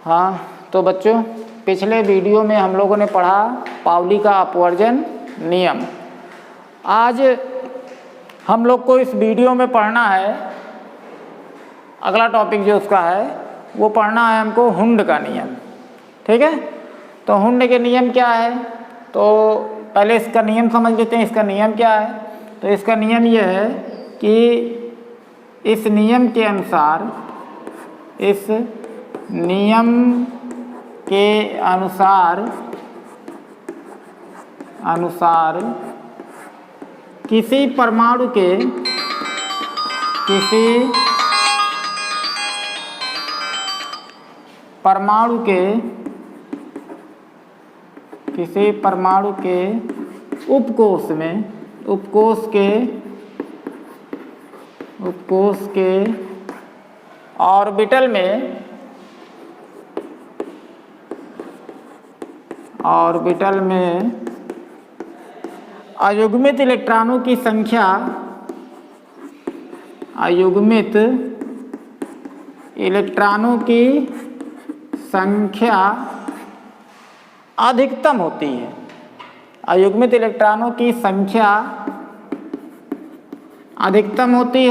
हाँ तो बच्चों, पिछले वीडियो में हम लोगों ने पढ़ा पाउली का अपवर्जन नियम। आज हम लोग को इस वीडियो में पढ़ना है, अगला टॉपिक जो उसका है वो पढ़ना है हमको हुंड का नियम। ठीक है, तो हुंड के नियम क्या है, तो पहले इसका नियम समझ लेते हैं। इसका नियम क्या है, तो इसका नियम यह है कि इस नियम के अनुसार, इस नियम के अनुसार किसी परमाणु के उपकोष के ऑर्बिटल में अयुग्मित इलेक्ट्रॉनों की संख्या अधिकतम होती है। अयुग्मित इलेक्ट्रॉनों की संख्या अधिकतम होती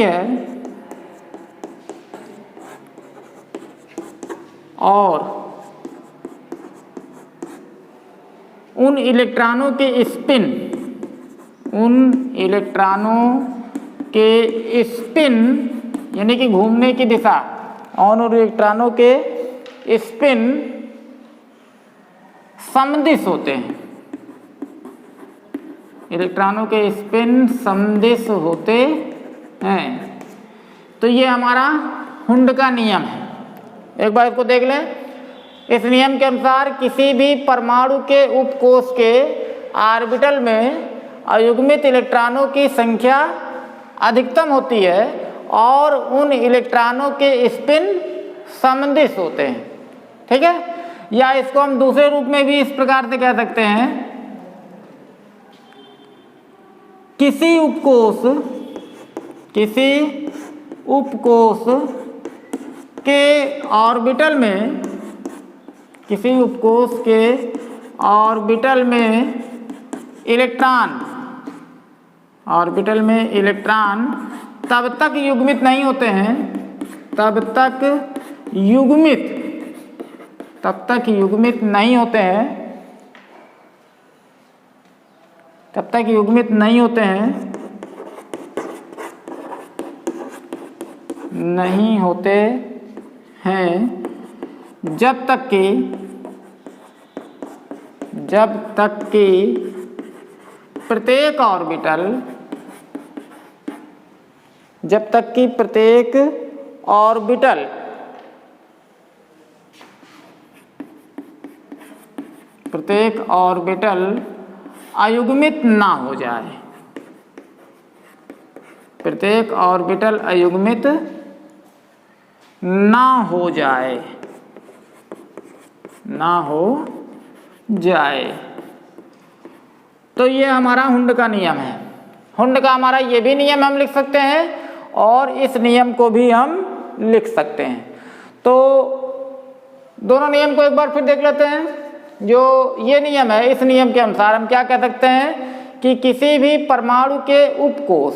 है और उन इलेक्ट्रॉनों के स्पिन यानी कि घूमने की दिशा, और उन इलेक्ट्रॉनों के स्पिन समदिश होते हैं। इलेक्ट्रॉनों के स्पिन समदिश होते हैं। तो ये हमारा हुंड का नियम है। एक बार इसको देख लें। इस नियम के अनुसार किसी भी परमाणु के उपकोष के ऑर्बिटल में अयुग्मित इलेक्ट्रॉनों की संख्या अधिकतम होती है और उन इलेक्ट्रॉनों के स्पिन समदिश होते हैं। ठीक है, या इसको हम दूसरे रूप में भी इस प्रकार से कह सकते हैं, किसी उपकोष के ऑर्बिटल में इलेक्ट्रॉन तब तक युग्मित नहीं होते हैं जब तक कि प्रत्येक ऑर्बिटल अयुग्मित ना हो जाए। प्रत्येक ऑर्बिटल अयुग्मित ना हो जाए। तो ये हमारा हुंड का नियम है। हुंड का हमारा ये भी नियम हम लिख सकते हैं और इस नियम को भी हम लिख सकते हैं। तो दोनों नियम को एक बार फिर देख लेते हैं। जो ये नियम है, इस नियम के अनुसार हम क्या कह सकते हैं कि किसी भी परमाणु के उपकोष,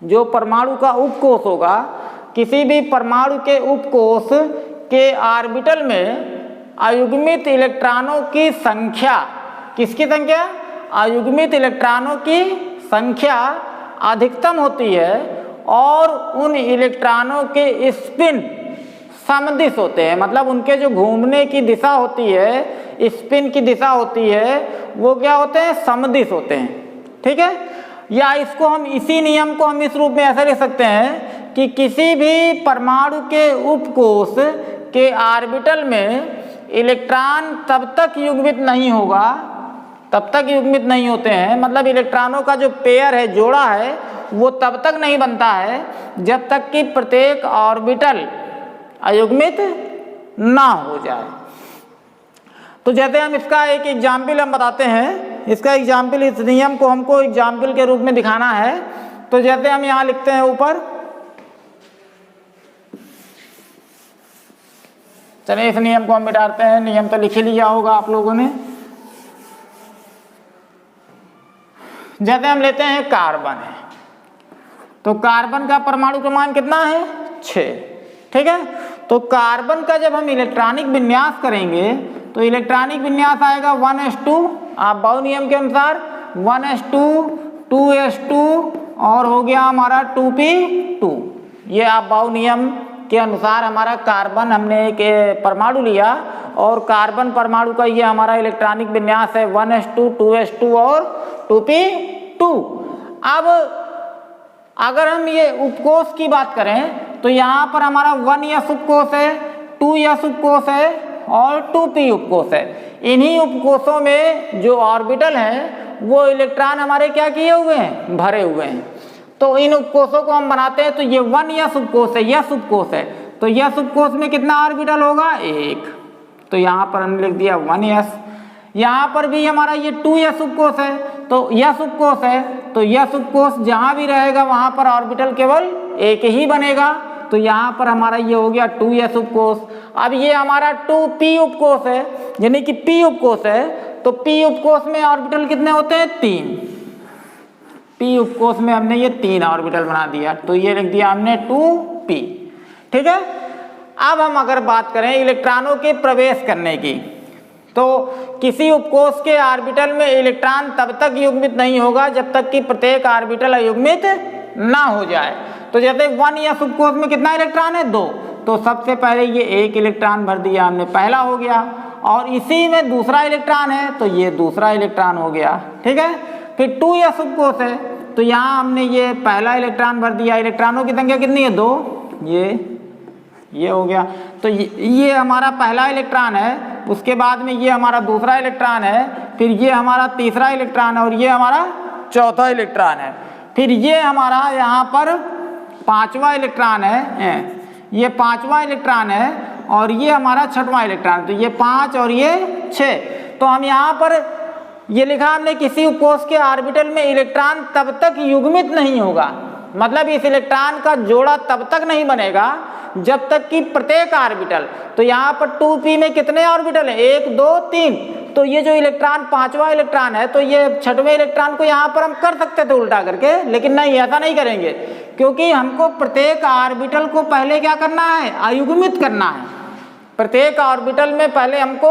जो परमाणु का उपकोष होगा, किसी भी परमाणु के उपकोष के ऑर्बिटल में अयुग्मित इलेक्ट्रॉनों की संख्या, किसकी संख्या? अयुग्मित इलेक्ट्रॉनों की संख्या अधिकतम होती है और उन इलेक्ट्रॉनों के स्पिन समदिश होते हैं। मतलब उनके जो घूमने की दिशा होती है, स्पिन की दिशा होती है, वो क्या होते हैं? समदिश होते हैं। ठीक है, या इसको हम, इसी नियम को हम इस रूप में ऐसा लिख सकते हैं कि किसी भी परमाणु के उपकोष के ऑर्बिटल में इलेक्ट्रॉन तब तक युग्मित नहीं होते हैं, मतलब इलेक्ट्रॉनों का जो पेयर है, जोड़ा है, वो तब तक नहीं बनता है जब तक कि प्रत्येक ऑर्बिटल अयुग्मित ना हो जाए। तो जैसे हम इसका एक एग्जाम्पल हम बताते हैं इसका एग्जाम्पल, इस नियम को हमको एग्जाम्पल के रूप में दिखाना है। तो जैसे हम यहाँ लिखते हैं ऊपर, चलिए इस नियम को हम मिटाते हैं। नियम तो लिख ही लिया होगा आप लोगों ने। जैसे हम लेते हैं कार्बन है, तो कार्बन का परमाणु क्रमांक कितना है? 6। ठीक है, तो कार्बन का जब हम इलेक्ट्रॉनिक विन्यास करेंगे तो इलेक्ट्रॉनिक विन्यास आएगा 1s2, आप बाउ नियम के अनुसार 1s2, 2s2 और हो गया हमारा 2p2। ये आप बाउ नियम के अनुसार हमारा कार्बन, हमने एक परमाणु लिया और कार्बन परमाणु का ये हमारा इलेक्ट्रॉनिक विन्यास है 1s2, 2s2 और 2p2। अब अगर हम ये उपकोष की बात करें तो यहाँ पर हमारा 1s उपकोष है, 2s उपकोष है और 2p उपकोष है। इन्हीं उपकोषों में जो ऑर्बिटल हैं वो इलेक्ट्रॉन हमारे क्या किए हुए हैं? भरे हुए हैं। तो इन उपकोषों को हम बनाते हैं, तो ये 1s उपकोष है, यस उपकोष है। तो यस उपकोष में कितना ऑर्बिटल होगा? 1। तो यहाँ पर हमने लिख दिया 1s। यहाँ पर भी हमारा ये 2s उपकोष है, तो यस उपकोष है, तो यस उपकोष जहाँ भी रहेगा वहाँ पर ऑर्बिटल केवल एक ही बनेगा। तो यहाँ पर हमारा ये हो गया 2s उपकोष। अब ये हमारा 2p उपकोष है, यानी कि p उपकोष है, तो p उपकोष में ऑर्बिटल कितने होते हैं? 3। p उपकोष में हमने ये 3 ऑर्बिटल बना दिया, तो ये लिख दिया हमने 2p। ठीक है, अब हम अगर बात करें इलेक्ट्रॉनों के प्रवेश करने की, तो किसी उपकोष के ऑर्बिटल में इलेक्ट्रॉन तब तक युग्मित नहीं होगा जब तक कि प्रत्येक ऑर्बिटल अयुग्मित ना हो जाए। तो जैसे 1s उपकोष में कितना इलेक्ट्रॉन है? 2। तो सबसे पहले ये 1 इलेक्ट्रॉन भर दिया हमने, पहला हो गया, और इसी में दूसरा इलेक्ट्रॉन है तो ये दूसरा इलेक्ट्रॉन हो गया। ठीक है, फिर 2s उपकोष है, तो यहाँ हमने ये पहला इलेक्ट्रॉन भर दिया। इलेक्ट्रॉनों की संख्या कितनी है? 2। ये हो गया, तो ये हमारा पहला इलेक्ट्रॉन है, उसके बाद में ये हमारा दूसरा इलेक्ट्रॉन है, फिर ये हमारा तीसरा इलेक्ट्रॉन है और ये हमारा चौथा इलेक्ट्रॉन है, फिर ये हमारा यहाँ पर 5वां इलेक्ट्रॉन है, ये 5वां इलेक्ट्रॉन है और ये हमारा 6वां इलेक्ट्रॉन। तो ये 5 और ये 6। तो हम यहाँ पर ये लिखा हमने किसी उपकोष के ऑर्बिटल में इलेक्ट्रॉन तब तक युग्मित नहीं होगा, मतलब इस इलेक्ट्रॉन का जोड़ा तब तक नहीं बनेगा जब तक कि प्रत्येक ऑर्बिटल, तो यहाँ पर 2p में कितने ऑर्बिटल हैं? 1 2 3। तो ये जो इलेक्ट्रॉन 5वां इलेक्ट्रॉन है, तो ये 6वें इलेक्ट्रॉन को यहाँ पर हम कर सकते थे उल्टा करके, लेकिन नहीं, ऐसा नहीं करेंगे, क्योंकि हमको प्रत्येक ऑर्बिटल को पहले क्या करना है? अयुग्मित करना है। प्रत्येक ऑर्बिटल में पहले हमको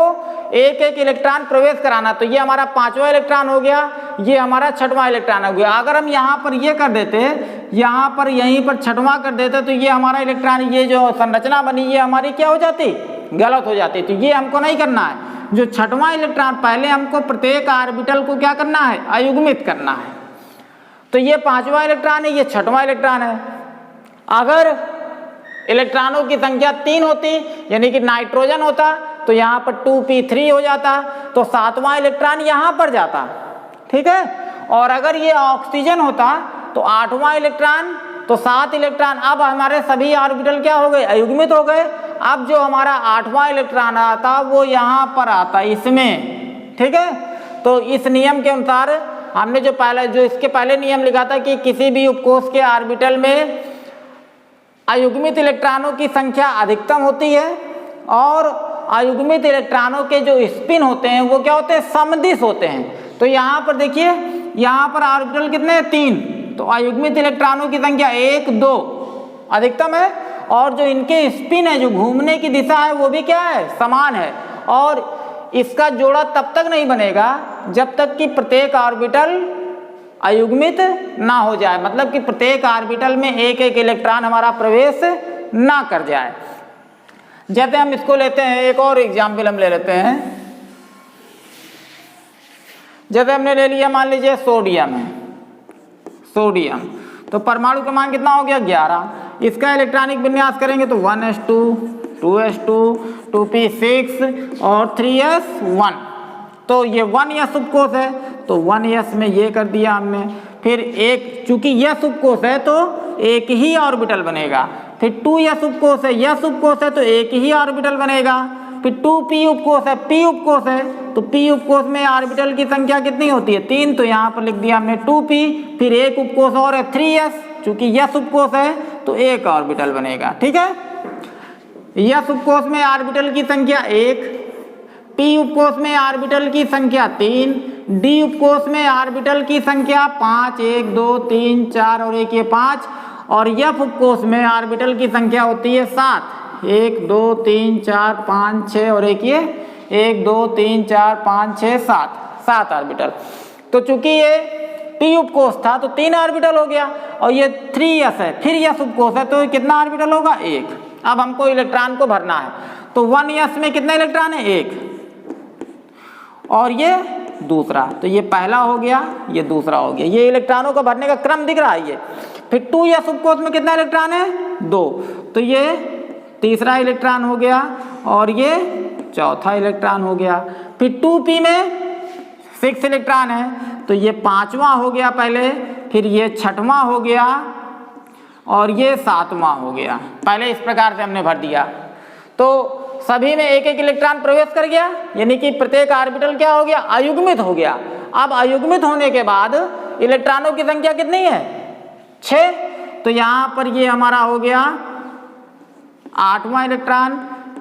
एक एक इलेक्ट्रॉन प्रवेश कराना। तो ये हमारा 5वां इलेक्ट्रॉन हो गया, ये हमारा 6वां इलेक्ट्रॉन हो गया। अगर हम यहाँ पर ये कर देते, यहाँ पर यहीं पर 6वां कर देते, तो ये हमारा इलेक्ट्रॉन, ये जो संरचना बनी, ये हमारी क्या हो जाती? गलत हो जाती। तो ये हमको नहीं करना है। जो 6वां इलेक्ट्रॉन, पहले हमको प्रत्येक ऑर्बिटल को क्या करना है? अयुग्मित करना है। तो ये 5वां इलेक्ट्रॉन है, ये 6वां इलेक्ट्रॉन है। अगर इलेक्ट्रॉनों की संख्या 3 होती, यानी कि नाइट्रोजन होता, तो यहाँ पर 2p3 हो जाता, तो 7वां इलेक्ट्रॉन यहाँ पर जाता। ठीक है, और अगर ये ऑक्सीजन होता तो 8वां इलेक्ट्रॉन, तो 7 इलेक्ट्रॉन। अब हमारे सभी ऑर्बिटल क्या हो गए? अयुग्मित हो गए। अब जो हमारा 8वां इलेक्ट्रॉन आता वो यहाँ पर आता, इसमें। ठीक है, तो इस नियम के अनुसार हमने जो इसके पहले नियम लिखा था कि किसी भी उपकोष के ऑर्बिटल में अयुग्मित इलेक्ट्रॉनों की संख्या अधिकतम होती है और अयुग्मित इलेक्ट्रॉनों के जो स्पिन होते हैं वो क्या होते हैं? समदिश होते हैं। तो यहाँ पर देखिए, यहाँ पर ऑर्बिटल कितने हैं? 3। तो अयुग्मित इलेक्ट्रॉनों की संख्या 1 2 अधिकतम है, और जो इनके स्पिन है, जो घूमने की दिशा है, वो भी क्या है? समान है। और इसका जोड़ा तब तक नहीं बनेगा जब तक कि प्रत्येक ऑर्बिटल अयुग्मित ना हो जाए, मतलब कि प्रत्येक ऑर्बिटल में एक एक इलेक्ट्रॉन हमारा प्रवेश ना कर जाए। जैसे हम इसको लेते हैं, एक और एग्जाम्पल हम ले लेते हैं। जैसे हमने ले लिया, मान लीजिए सोडियम है, सोडियम, तो परमाणु क्रमांक कितना हो गया? 11। इसका इलेक्ट्रॉनिक विन्यास करेंगे तो 1s2, 2s2, 2p6 और 3s1। तो ये 1s उपकोष है, तो 1s में ये कर दिया हमने। फिर एक, चूंकि यस उपकोष है तो एक ही ऑर्बिटल बनेगा। फिर 2s उपकोष है, यस उपकोष है तो एक ही ऑर्बिटल बनेगा। फिर 2p उपकोष है, p उपकोष है तो p उपकोष में ऑर्बिटल की संख्या कितनी होती है 3, तो यहाँ पर लिख दिया हमने 2p, फिर एक उपकोष और है 3s, चूंकि s उपकोष है तो एक ऑर्बिटल बनेगा। ठीक है, s उपकोष में ऑर्बिटल की संख्या 1, p उपकोष में ऑर्बिटल की संख्या 3, d उपकोष में ऑर्बिटल की संख्या 5, 1 2 3 4 और एक ये 5, और f उपकोष में ऑर्बिटल की संख्या होती है 7, 1 2 3 4 5 6 और एक ये 1 2 3 4 5 6 7 ऑर्बिटल। तो चूंकि ये p उपकोष था तो 3 ऑर्बिटल हो गया, और ये 3s है, फिर s उपकोष है तो कितना ऑर्बिटल होगा 1। अब हमको इलेक्ट्रॉन को भरना है, तो 1s में कितने इलेक्ट्रॉन है 1, और ये दूसरा, तो ये पहला हो गया, ये दूसरा हो गया। ये इलेक्ट्रॉनों को भरने का क्रम दिख रहा है ये। फिर 2s उपकोष में कितना इलेक्ट्रॉन है 2, तो ये तीसरा इलेक्ट्रॉन हो गया, और ये चौथा इलेक्ट्रॉन हो गया। फिर 2p में 6 इलेक्ट्रॉन है, तो ये 5वां हो गया पहले, फिर ये 6वां हो गया, और ये 7वां हो गया। पहले इस प्रकार से हमने भर दिया, तो सभी में एक एक इलेक्ट्रॉन प्रवेश कर गया, यानी कि प्रत्येक ऑर्बिटल क्या हो गया अयुग्मित हो गया। अब अयुग्मित होने के बाद इलेक्ट्रॉनों की संख्या कितनी है 6, तो यहाँ पर ये हमारा हो गया 8वां इलेक्ट्रॉन,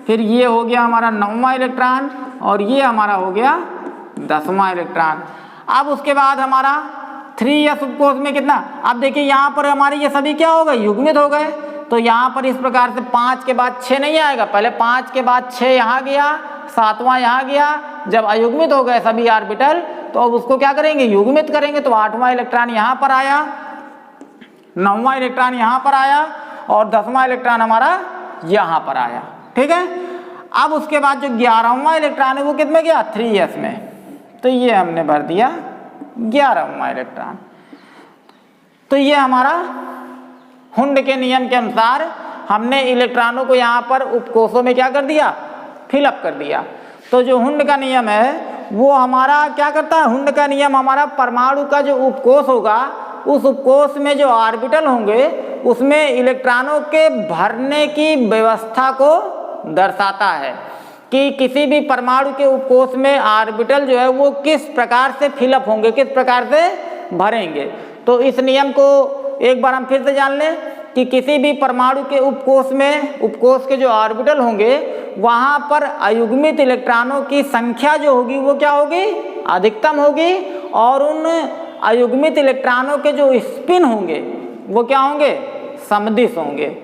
फिर ये हो गया हमारा 9वां इलेक्ट्रॉन, और ये हमारा हो गया 10वां इलेक्ट्रॉन। अब उसके बाद हमारा 3s उपकोष में कितना, अब देखिए यहाँ पर हमारे ये सभी क्या हो गए युग्मित हो गए, तो यहाँ पर इस प्रकार से 5 के बाद 6 नहीं आएगा, पहले 5 के बाद 6 यहाँ गया, 7वां यहाँ गया। जब अयुग्मित हो गए सभी ऑर्बिटल तो अब उसको क्या करेंगे युग्मित करेंगे, तो 8वां इलेक्ट्रॉन यहाँ पर आया, 9वां इलेक्ट्रॉन यहाँ पर आया, और 10वां इलेक्ट्रॉन हमारा यहाँ पर आया। ठीक है, अब उसके बाद जो 11वां इलेक्ट्रॉन है वो कितने गया 3s में, तो ये हमने भर दिया 11वां इलेक्ट्रॉन। तो ये हमारा हुंड के नियम के अनुसार हमने इलेक्ट्रॉनों को यहाँ पर उपकोषों में क्या कर दिया फिलअप कर दिया। तो जो हुंड का नियम है वो हमारा क्या करता है, हुंड का नियम हमारा परमाणु का जो उपकोष होगा उस उपकोष में जो ऑर्बिटल होंगे उसमें इलेक्ट्रॉनों के भरने की व्यवस्था को दर्शाता है कि किसी भी परमाणु के उपकोष में ऑर्बिटल जो है वो किस प्रकार से फिलअप होंगे, किस प्रकार से भरेंगे। तो इस नियम को एक बार हम फिर से जान लें कि किसी भी परमाणु के उपकोष में उपकोष के जो ऑर्बिटल होंगे वहाँ पर अयुग्मित इलेक्ट्रॉनों की संख्या जो होगी वो क्या होगी अधिकतम होगी, और उन अयुग्मित इलेक्ट्रॉनों के जो स्पिन होंगे वो क्या होंगे समदिश होंगे।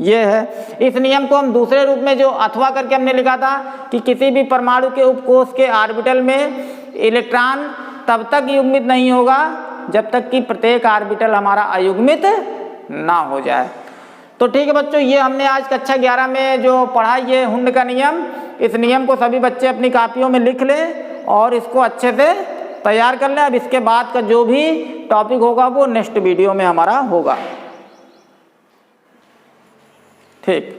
ये है, इस नियम को हम दूसरे रूप में जो अथवा करके हमने लिखा था कि किसी भी परमाणु के उपकोष के ऑर्बिटल में इलेक्ट्रॉन तब तक युग्मित नहीं होगा जब तक कि प्रत्येक ऑर्बिटल हमारा अयुग्मित ना हो जाए। तो ठीक है बच्चों, ये हमने आज कक्षा 11 में जो पढ़ा ये हुंड का नियम, इस नियम को सभी बच्चे अपनी कापियों में लिख लें और इसको अच्छे से तैयार कर लें। अब इसके बाद का जो भी टॉपिक होगा वो नेक्स्ट वीडियो में हमारा होगा। ठीक।